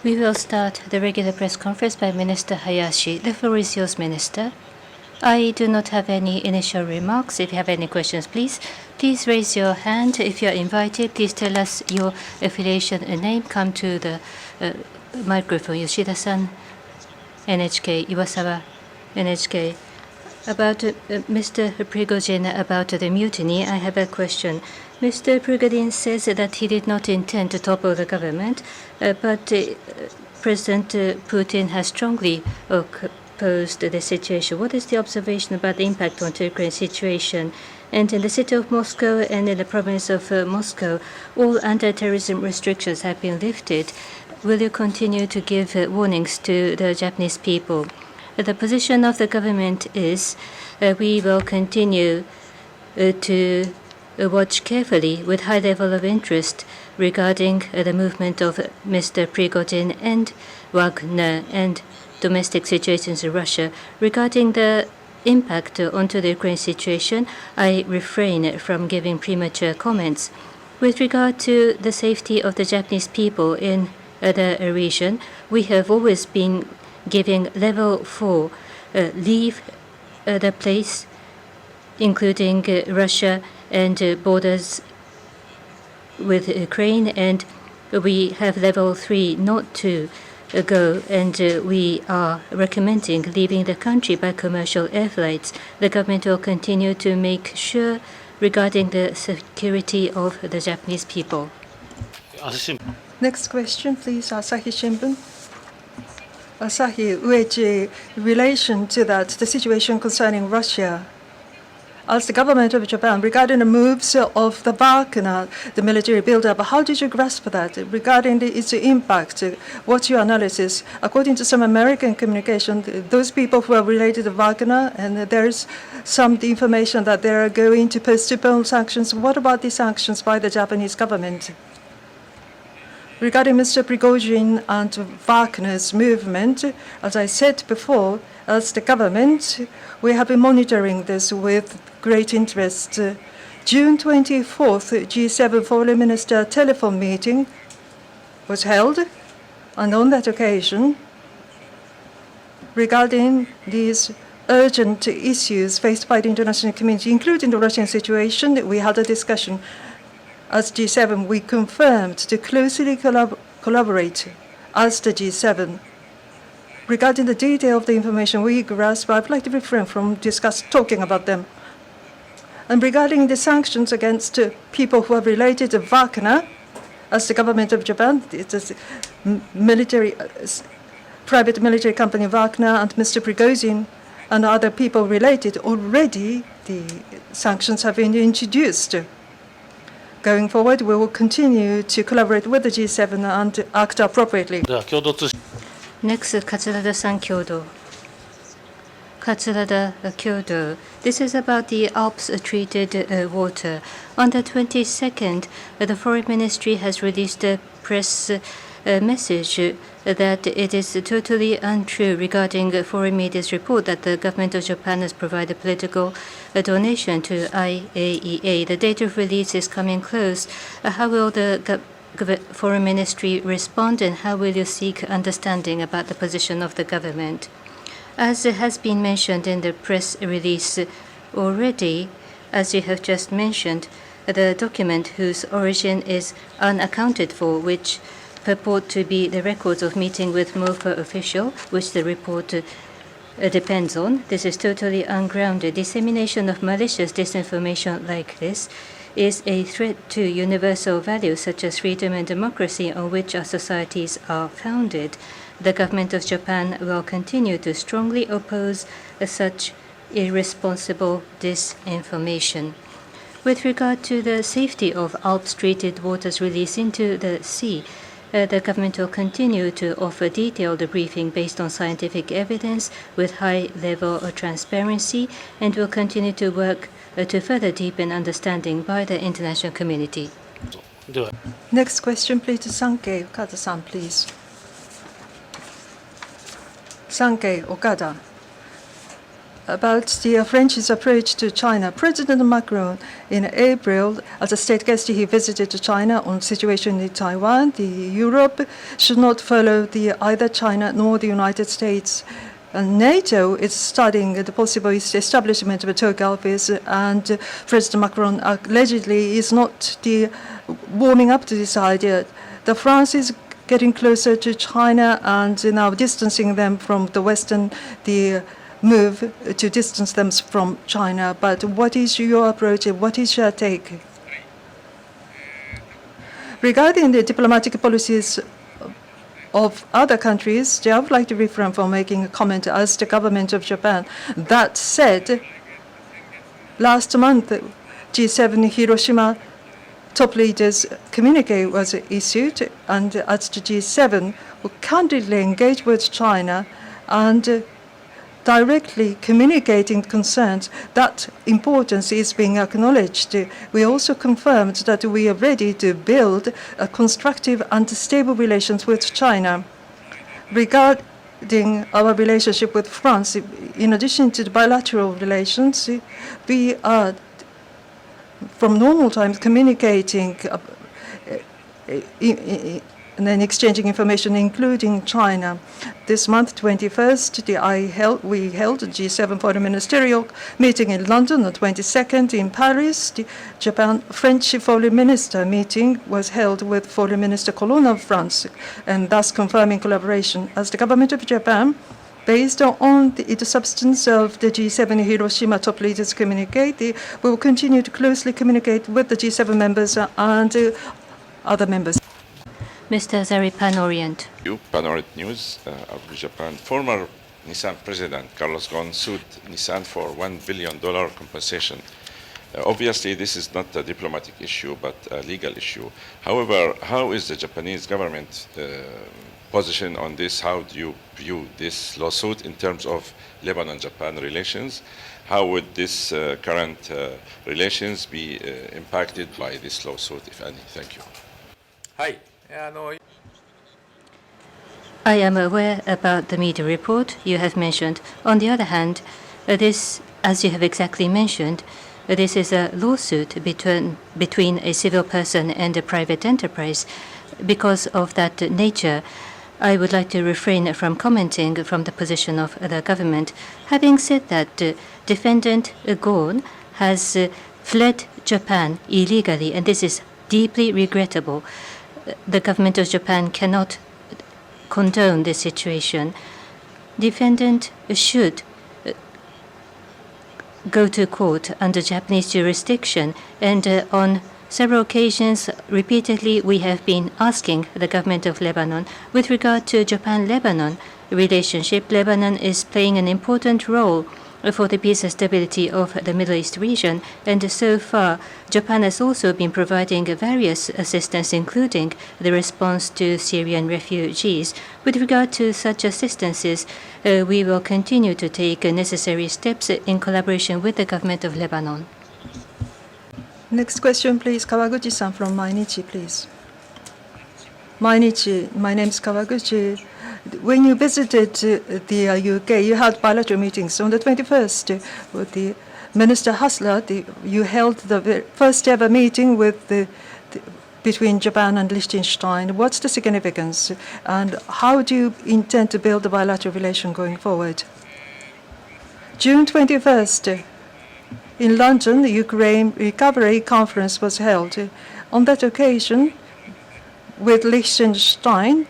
We will start the regular press conference by Minister Hayashi. The floor is yours, Minister. I do not have any initial remarks. If you have any questions, please raise your hand. If you are invited, please tell us your affiliation and name. Come to the microphone. Yoshida-san, NHK, Iwasawa, NHK. About Mr. Prigozhin, about the mutiny, I have a question. Mr. Prigozhin says that he did not intend to topple the government, but President Putin has strongly opposed the situation. What is the observation about the impact on the Ukraine situation? And in the city of Moscow and in the province of Moscow, all anti-terrorism restrictions have been lifted. Will you continue to give warnings to the Japanese people? The position of the government is we will continue to watch carefully with high level of interest regarding the movement of Mr. Prigozhin and Wagner and domestic situations in Russia. Regarding the impact onto the Ukraine situation, I refrain from giving premature comments. With regard to the safety of the Japanese people in the region, we have always been giving level 4 leave the place, including Russia and borders with Ukraine, and we have level 3 not to go, and we are recommending leaving the country by commercial air flights. The government will continue to make sure regarding the security of the Japanese people. Next question, please. Asahi Shimbun. Asahi, Uechi, in relation to that, the situation concerning Russia, as the government of Japan, regarding the moves of the Wagner, the military buildup, how did you grasp that? Regarding its impact, what's your analysis? According to some American communication, those people who are related to Wagner, and there's some information that they are going to postpone sanctions. What about the sanctions by the Japanese government? Regarding Mr. Prigozhin and Wagner's movement, as I said before, as the government, we have been monitoring this with great interest. June 24th, G7 Foreign Minister telephone meeting was held, and on that occasion, regarding these urgent issues faced by the international community, including the Russian situation, we had a discussion. As G7, we confirmed to closely collaborate as the G7. Regarding the detail of the information we grasp, I'd like to refrain from talking about them. And regarding the sanctions against people who are related to Wagner, as the government of Japan, it is private military company Wagner and Mr. Prigozhin and other people related, already the sanctions have been introduced. Going forward, we will continue to collaborate with the G7 and act appropriately. Next, Katsurada-san, Kyodo. Katsurada, Kyodo. This is about the Alps treated water. On the 22nd, the Foreign Ministry has released a press message that it is totally untrue regarding foreign media's report that the government of Japan has provided political donation to IAEA. The date of release is coming close. How will the Foreign Ministry respond, and how will you seek understanding about the position of the government? As has been mentioned in the press release already, as you have just mentioned, the document whose origin is unaccounted for, which purport to be the records of meeting with MOFA official, which the report depends on. This is totally ungrounded. Dissemination of malicious disinformation like this is a threat to universal values such as freedom and democracy on which our societies are founded. The government of Japan will continue to strongly oppose such irresponsible disinformation. With regard to the safety of Alps-treated waters released into the sea, the government will continue to offer detailed briefing based on scientific evidence with high level of transparency, and will continue to work to further deepen understanding by the international community. Next question, please, to Sankei Okada-san, please. Sankei Okada. about the French's approach to China. President Macron, in April, as a state guest, he visited China on situation in Taiwan. Europe should not follow either China nor the United States. And NATO is studying the possible establishment of a Tokyo office, and President Macron allegedly is not warming up to this idea. France is getting closer to China and now distancing them from the Western, move to distance them from China. But what is your approach? What is your take? Regarding the diplomatic policies of other countries, I would like to refrain from making a comment as the government of Japan. That said, last month, G7 Hiroshima top leaders' communique was issued, and at the G7, we candidly engage with China and directly communicating concerns. That importance is being acknowledged. We also confirmed that we are ready to build a constructive and stable relations with China. Regarding our relationship with France, in addition to the bilateral relations, we are, from normal times, communicating and then exchanging information, including China. This month, 21st, we held a G7 foreign ministerial meeting in London. On 22nd, in Paris, the Japan-French foreign minister meeting was held with Foreign Minister Colonna of France, and thus confirming collaboration. As the government of Japan, based on the substance of the G7 Hiroshima top leaders communique, we will continue to closely communicate with the G7 members and other members. Mr. Azari, Pan Orient. Pan Orient News of Japan. Former Nissan president Carlos Ghosn sued Nissan for $1 billion compensation. Obviously, this is not a diplomatic issue, but a legal issue. However, how is the Japanese government position on this? How do you view this lawsuit in terms of Lebanon-Japan relations? How would this current relations be impacted by this lawsuit, if any? Thank you. Hi. I am aware about the media report you have mentioned. On the other hand, this, as you have exactly mentioned, this is a lawsuit between a civil person and a private enterprise. Because of that nature, I would like to refrain from commenting from the position of the government. Having said that, defendant Ghosn has fled Japan illegally, and this is deeply regrettable. The government of Japan cannot condone this situation. Defendant should go to court under Japanese jurisdiction, and on several occasions, repeatedly, we have been asking the government of Lebanon. With regard to Japan-Lebanon relationship, Lebanon is playing an important role for the peace and stability of the Middle East region, and so far, Japan has also been providing various assistance, including the response to Syrian refugees. With regard to such assistances, we will continue to take necessary steps in collaboration with the government of Lebanon. Next question, please. Kawaguchi-san from Mainichi, please. Mainichi, my name is Kawaguchi. When you visited the UK, you had bilateral meetings. On the 21st, with the Minister Hassler, you held the first ever meeting between Japan and Liechtenstein. What's the significance, and how do you intend to build a bilateral relation going forward? June 21st, in London, the Ukraine Recovery Conference was held. On that occasion, with Liechtenstein,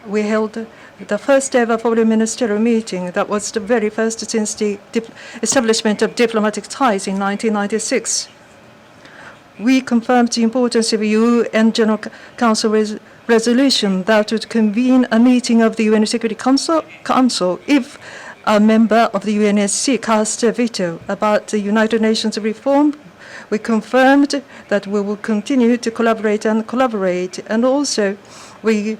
we held the first ever foreign ministerial meeting. That was the very first since the establishment of diplomatic ties in 1996. We confirmed the importance of UN General Council resolution that would convene a meeting of the UN Security Council if a member of the UNSC cast a veto about the United Nations reform. We confirmed that we will continue to collaborate, and also we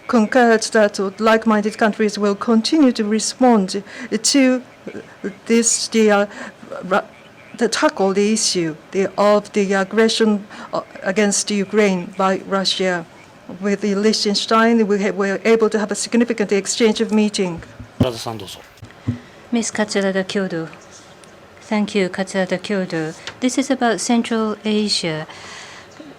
concurred that like-minded countries will continue to respond to this, to tackle the issue of the aggression against Ukraine by Russia. With the Liechtenstein, we were able to have a significant exchange of meetings. Ms. Katsurada Kyodo. Thank you, Katsurada Kyodo. This is about Central Asia.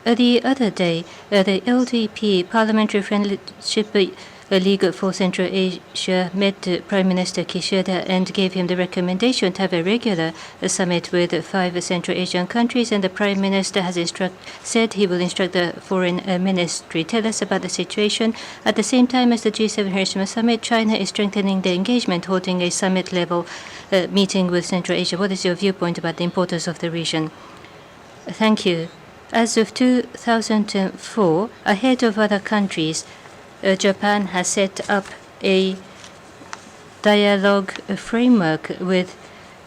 The other day, the LDP Parliamentary Friendship League for Central Asia met Prime Minister Kishida and gave him the recommendation to have a regular summit with 5 Central Asian countries, and the Prime Minister has said he will instruct the Foreign Ministry. Tell us about the situation. At the same time as the G7 Hiroshima Summit, China is strengthening the engagement, holding a summit-level meeting with Central Asia. What is your viewpoint about the importance of the region? Thank you. As of 2004, ahead of other countries, Japan has set up a dialogue framework with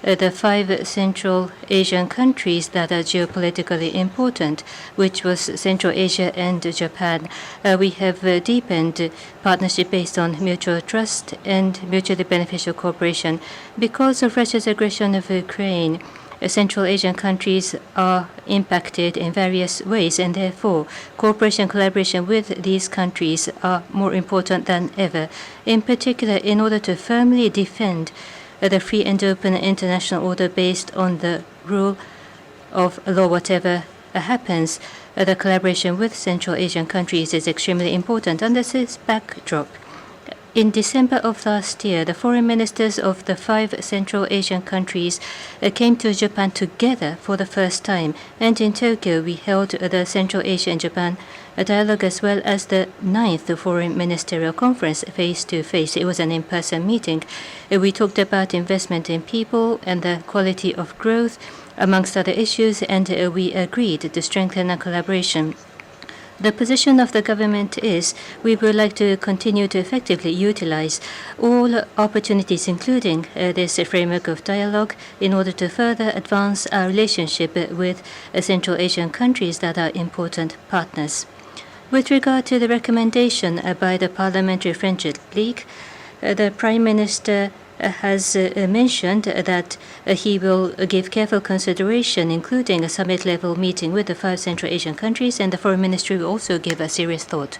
the 5 Central Asian countries that are geopolitically important, which was Central Asia and Japan. We have deepened partnership based on mutual trust and mutually beneficial cooperation. Because of Russia's aggression of Ukraine, Central Asian countries are impacted in various ways, and therefore cooperation and collaboration with these countries are more important than ever. In particular, in order to firmly defend the free and open international order based on the rule of law, whatever happens, the collaboration with Central Asian countries is extremely important. Under this backdrop, in December of last year, the foreign ministers of the 5 Central Asian countries came to Japan together for the first time. And in Tokyo, we held the Central Asia and Japan dialogue as well as the 9th Foreign Ministerial Conference face-to-face. It was an in-person meeting. We talked about investment in people and the quality of growth, amongst other issues, and we agreed to strengthen our collaboration. The position of the government is we would like to continue to effectively utilize all opportunities, including this framework of dialogue, in order to further advance our relationship with Central Asian countries that are important partners. With regard to the recommendation by the Parliamentary Friendship League, the Prime Minister has mentioned that he will give careful consideration, including a summit-level meeting with the 5 Central Asian countries, and the Foreign Ministry will also give a serious thought.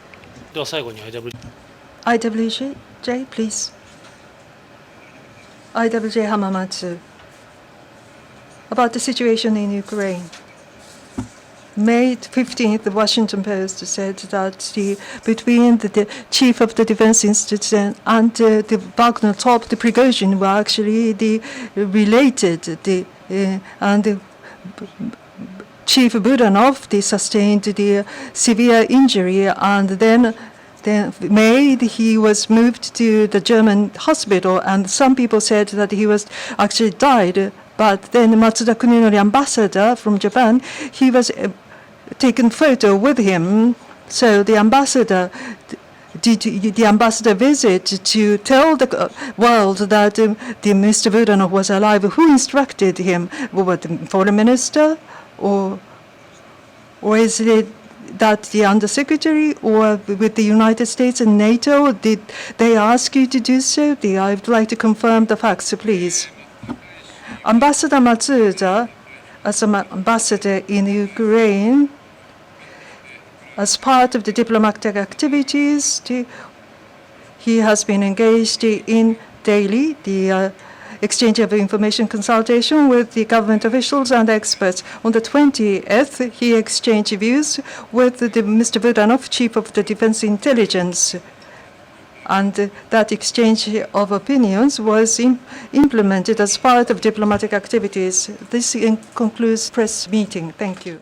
IWJ, please. IWJ Hamamatsu. About the situation in Ukraine. May 15th, the Washington Post said that between the chief of the Defense Institute and the Wagner top, the Prigozhin, were actually related. And the Chief Budanov sustained the severe injury, and then May he was moved to the German hospital, and some people said that he was actually died. But then Matsuda Kuninori, ambassador from Japan, he was taken photo with him. So the ambassador did the ambassador visit to tell the world that the Mr. Budanov was alive. Who instructed him? Was the foreign minister, or is it that the undersecretary, or with the United States and NATO? Did they ask you to do so? I would like to confirm the facts, please. Ambassador Matsuda, as an ambassador in Ukraine, as part of the diplomatic activities, he has been engaged in daily the exchange of information consultation with the government officials and experts. On the 20th, he exchanged views with Mr. Budanov, chief of the Defense Intelligence. And that exchange of opinions was implemented as part of diplomatic activities. This concludes press meeting. Thank you.